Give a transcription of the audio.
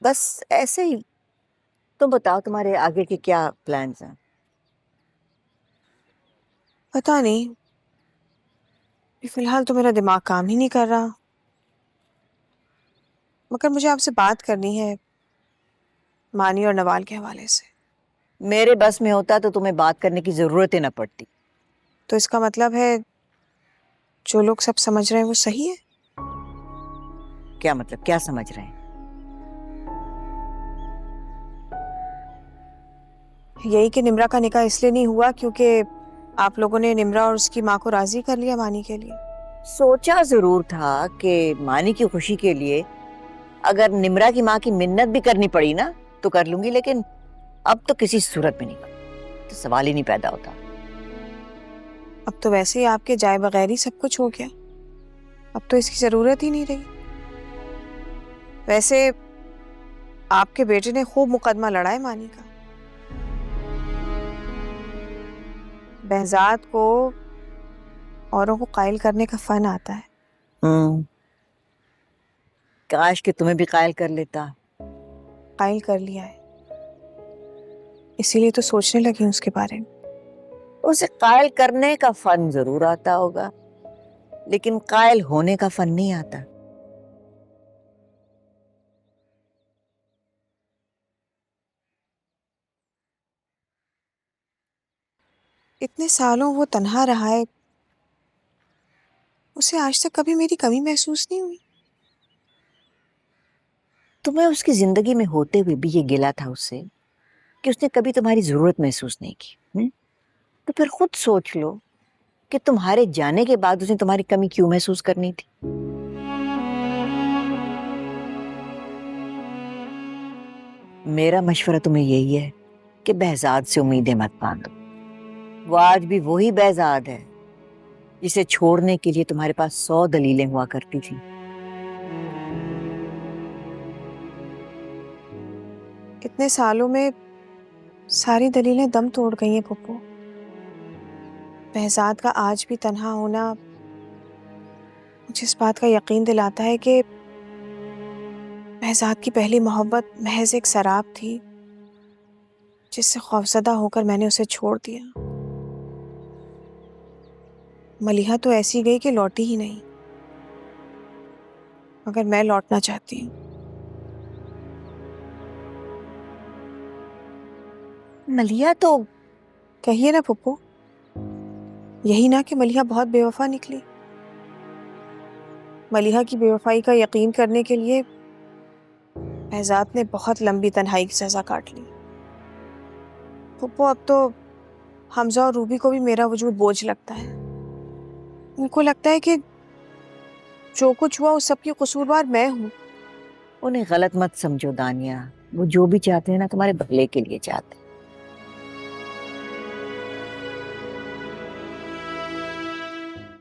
बस ऐसे ही। तुम बताओ तुम्हारे आगे के क्या प्लान्स हैं? पता नहीं, फिलहाल तो मेरा दिमाग काम ही नहीं कर रहा। मगर मुझे आपसे बात करनी है मानी और नवाल के हवाले से। मेरे बस में होता तो तुम्हें बात करने की जरूरत ही ना पड़ती। तो इसका मतलब है जो लोग सब समझ रहे हैं वो सही है? क्या मतलब, क्या समझ रहे हैं? यही कि निम्रा का निकाह इसलिए नहीं हुआ क्योंकि आप लोगों ने निम्रा और उसकी माँ को राजी कर लिया मानी के लिए। सोचा जरूर था कि मानी की खुशी के लिए अगर निम्रा की माँ की मिन्नत भी करनी पड़ी ना तो कर लूंगी, लेकिन अब तो किसी सूरत में नहीं कर, तो सवाल ही नहीं पैदा होता। अब तो वैसे ही आपके जाए बगैर ही सब कुछ हो गया। अब तो इसकी जरूरत ही नहीं रही। वैसे आपके बेटे ने खूब मुकदमा लड़ा है मानी का। बहजाद को औरों को कायल करने का फन आता है। हम्म। काश कि तुम्हें भी कायल कर लेता। कायल कर लिया है, इसीलिए तो सोचने लगी हूँ उसके बारे में। उसे कायल करने का फन जरूर आता होगा, लेकिन कायल होने का फन नहीं आता। इतने सालों वो तन्हा रहा है, उसे आज तक कभी मेरी कमी महसूस नहीं हुई। तुम्हें उसकी जिंदगी में होते हुए भी ये गिला था उससे कि उसने कभी तुम्हारी जरूरत महसूस नहीं की। तो फिर खुद सोच लो कि तुम्हारे जाने के बाद उसने तुम्हारी कमी क्यों महसूस करनी थी। मेरा मशवरा तुम्हें यही है कि बहजाद से उम्मीदें मत बांधो। वो आज भी वही बहजाद है जिसे छोड़ने के लिए तुम्हारे पास 100 दलीलें हुआ करती थी। इतने सालों में सारी दलीलें दम तोड़ गई हैं पप्पू। बहजाद का आज भी तन्हा होना मुझे इस बात का यकीन दिलाता है कि बहजाद की पहली मोहब्बत महज एक शराब थी जिससे खौफजदा होकर मैंने उसे छोड़ दिया। मलिहा तो ऐसी गई कि लौटी ही नहीं, मगर मैं लौटना चाहती हूँ। मलिया तो कहिए ना पप्पू, यही ना कि मलिहा बहुत बेवफा निकली। मलिहा की बेवफाई का यकीन करने के लिए बहजाद ने बहुत लंबी तन्हाई की सजा काट ली। पप्पू अब तो हमजा और रूबी को भी मेरा वजूद बोझ लगता है। उनको लगता है कि जो कुछ हुआ उस सब की कसूरवार मैं हूँ। उन्हें गलत मत समझो दानिया। वो जो भी चाहते हैं ना तुम्हारे भले के लिए चाहते हैं।